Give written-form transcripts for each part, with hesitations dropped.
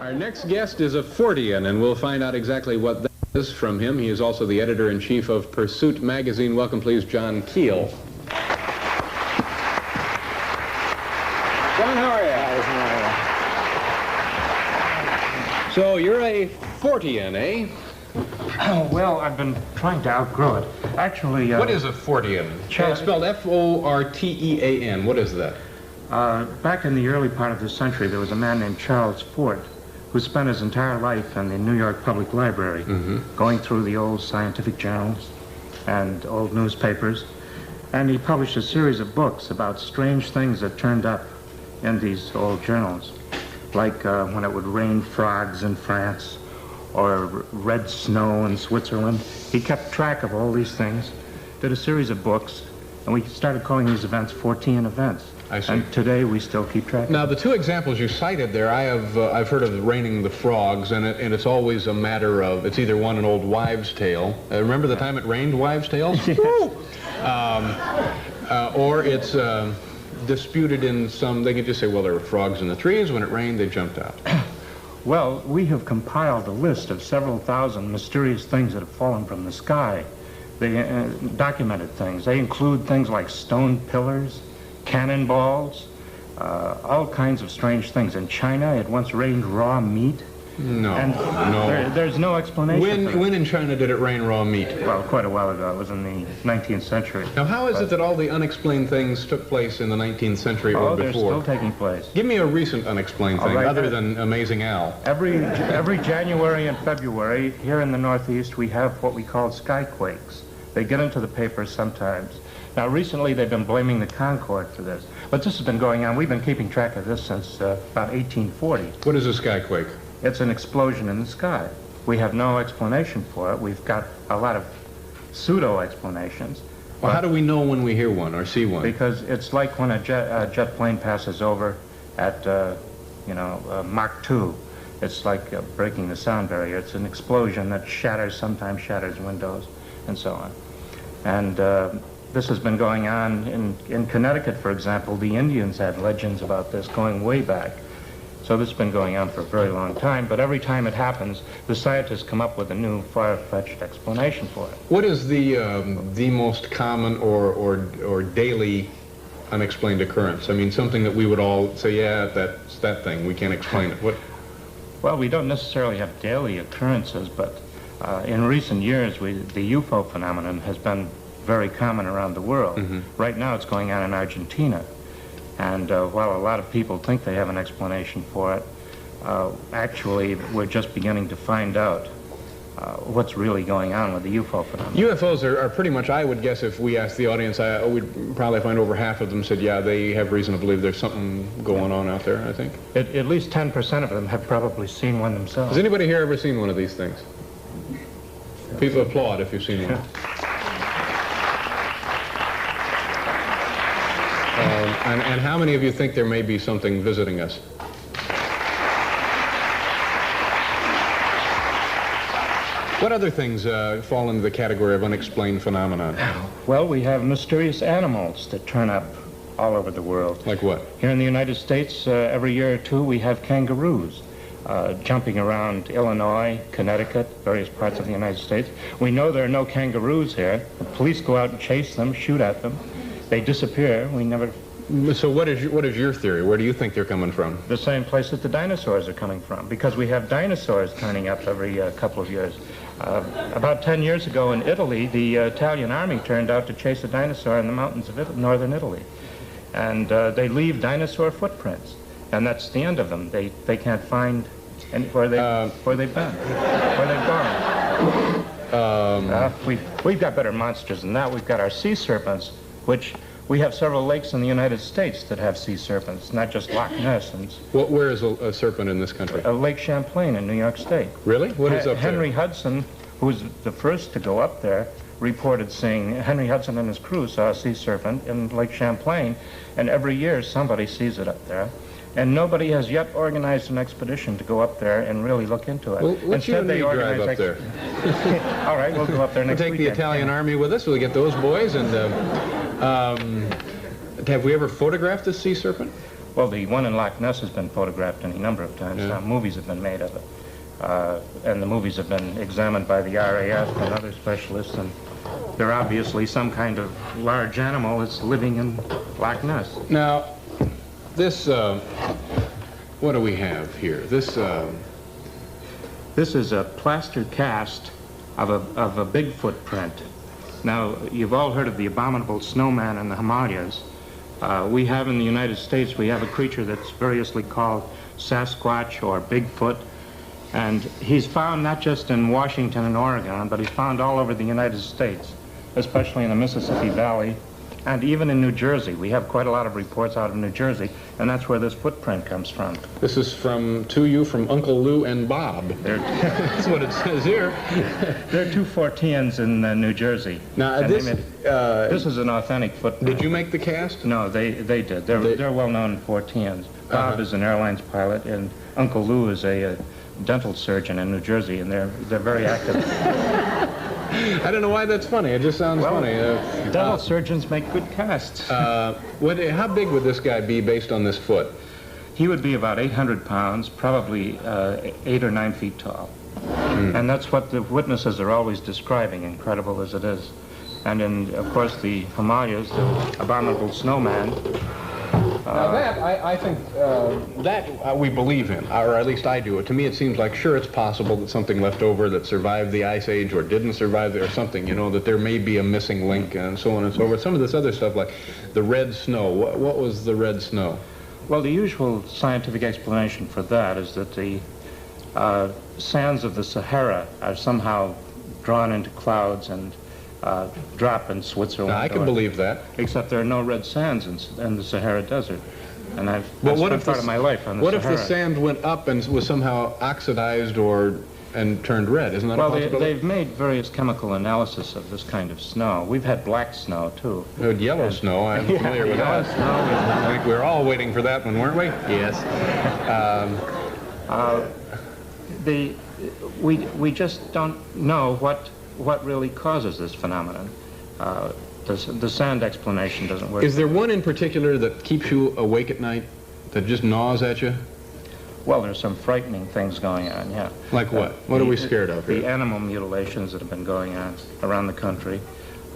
Our next guest is a Fortean, and we'll find out exactly what that is from him. He is also the editor-in-chief of Pursuit magazine. Welcome, please, John Kell. John, how are you? So you're a Fortean, eh? Oh, well, I've been trying to outgrow it. Actually, what is a Fortean? Spelled F-O-R-T-E-A-N. What is that? Back in the early part of the century, there was a man named Charles Fort who spent his entire life in the New York Public Library, going through the old scientific journals and old newspapers, and he published a series of books about strange things that turned up in these old journals, like when it would rain frogs in France, or red snow in Switzerland. He kept track of all these things, did a series of books, and we started calling these events Fortean events. I see. And today we still keep track. Now, the two examples you cited there, I've heard of raining the frogs, and it's always a matter of, it's either an old wives' tale. Remember the time it rained wives' tales? Yes. Or it's disputed in some, they could just say, well, there were frogs in the trees. When it rained, they jumped out. Well, we have compiled a list of several thousand mysterious things that have fallen from the sky. They documented things. They include things like stone pillars, cannonballs, all kinds of strange things. In China, it once rained raw meat. No, and no. There's no explanation. When in China did it rain raw meat? Well, quite a while ago. It was in the 19th century. Now, how is it that all the unexplained things took place in the 19th century or before? They're still taking place. Give me a recent unexplained thing, other than Amazing Al. Every January and February, here in the Northeast, we have what we call skyquakes. They get into the papers sometimes. Now, recently, they've been blaming the Concorde for this. But this has been going on. We've been keeping track of this since about 1840. What is a skyquake? It's an explosion in the sky. We have no explanation for it. We've got a lot of pseudo-explanations. Well, how do we know when we hear one or see one? Because it's like when a jet plane passes over at, Mach 2. It's like breaking the sound barrier. It's an explosion that sometimes shatters windows, and so on. And this has been going on in Connecticut, for example. The Indians had legends about this going way back. So this has been going on for a very long time, but every time it happens, the scientists come up with a new far-fetched explanation for it. What is the most common or daily unexplained occurrence? I mean, something that we would all say, yeah, that's that thing. We can't explain it. What? Well, we don't necessarily have daily occurrences, but in recent years, the UFO phenomenon has been very common around the world. Right now, it's going on in Argentina. And while a lot of people think they have an explanation for it, actually, we're just beginning to find out what's really going on with the UFO phenomenon. UFOs are pretty much, I would guess, if we asked the audience, we'd probably find over half of them said, yeah, they have reason to believe there's something going on out there, I think. At least 10% of them have probably seen one themselves. Has anybody here ever seen one of these things? People applaud if you've seen one. And how many of you think there may be something visiting us? What other things fall into the category of unexplained phenomenon? Well, we have mysterious animals that turn up all over the world. Like what? Here in the United States, every year or two, we have kangaroos jumping around Illinois, Connecticut, various parts of the United States. We know there are no kangaroos here. The police go out and chase them, shoot at them. They disappear. We never... So what is your theory? Where do you think they're coming from? The same place that the dinosaurs are coming from, because we have dinosaurs turning up every couple of years. About 10 years ago in Italy, the Italian army turned out to chase a dinosaur in the mountains of northern Italy. And they leave dinosaur footprints, and that's the end of them. They can't find where they've been, where they've gone. We've got better monsters than that. We've got our sea serpents, which... We have several lakes in the United States that have sea serpents, not just Loch Ness. Where is a serpent in this country? Lake Champlain in New York State. Really? What is up there? Henry Hudson, who was the first to go up there, reported seeing, Henry Hudson and his crew saw a sea serpent in Lake Champlain, and every year somebody sees it up there. And nobody has yet organized an expedition to go up there and really look into it. Well, let's drive up there. All right, we'll go up there next weekend. We'll take the Italian army with us. We'll get those boys. And have we ever photographed this sea serpent? Well, the one in Loch Ness has been photographed any number of times. Yeah. Now, movies have been made of it. And the movies have been examined by the RAF and other specialists, and they're obviously some kind of large animal that's living in Loch Ness. Now, this, what do we have here? This is a plaster cast of a Bigfoot print. Now, you've all heard of the abominable snowman in the Himalayas. We have in the United States, we have a creature that's variously called Sasquatch or Bigfoot. And he's found not just in Washington and Oregon, but he's found all over the United States, especially in the Mississippi Valley, and even in New Jersey. We have quite a lot of reports out of New Jersey, and that's where this footprint comes from. This is to you from Uncle Lou and Bob. That's what it says here. There are two Forteans in New Jersey. Now, this is an authentic footprint. Did you make the cast? No, they did. They're well-known Forteans. Bob is an airlines pilot, and Uncle Lou is a dental surgeon in New Jersey, and they're very active. I don't know why that's funny. It just sounds funny. Dental surgeons make good casts. How big would this guy be based on this foot? He would be about 800 pounds, probably 8 or 9 feet tall. And that's what the witnesses are always describing, incredible as it is. And in, of course, the Himalayas, the abominable snowman. Now that, I think, we believe in, or at least I do. To me, it seems like, sure, it's possible that something left over that survived the Ice Age or didn't survive it or something, you know, that there may be a missing link and so on and so forth. Some of this other stuff, like the red snow. What was the red snow? Well, the usual scientific explanation for that is that the sands of the Sahara are somehow drawn into clouds and drop in Switzerland. Now, I can believe that. Except there are no red sands in the Sahara Desert. And I've spent part of my life on the Sahara. What if the sand went up and was somehow oxidized and turned red? Isn't that a possibility? Well, they've made various chemical analysis of this kind of snow. We've had black snow, too. Yellow snow, I'm familiar with that. Snow, I think we were all waiting for that one, weren't we? Yes. We just don't know what really causes this phenomenon. The sand explanation doesn't work. Is there one in particular that keeps you awake at night, that just gnaws at you? Well, there's some frightening things going on, yeah. Like what? What are we scared of here? The animal mutilations that have been going on around the country,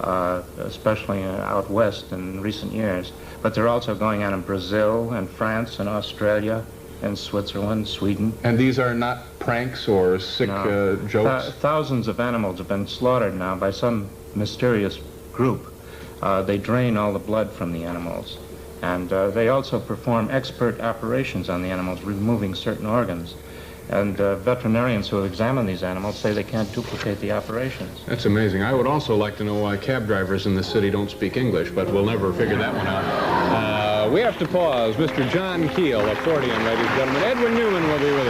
especially out west in recent years. But they're also going on in Brazil and France and Australia and Switzerland, Sweden. And these are not pranks or sick jokes? Thousands of animals have been slaughtered now by some mysterious group. They drain all the blood from the animals. And they also perform expert operations on the animals, removing certain organs. And veterinarians who have examined these animals say they can't duplicate the operations. That's amazing. I would also like to know why cab drivers in this city don't speak English, but we'll never figure that one out. We have to pause. Mr. John Kell, accordion, ladies and gentlemen. Edwin Newman will be with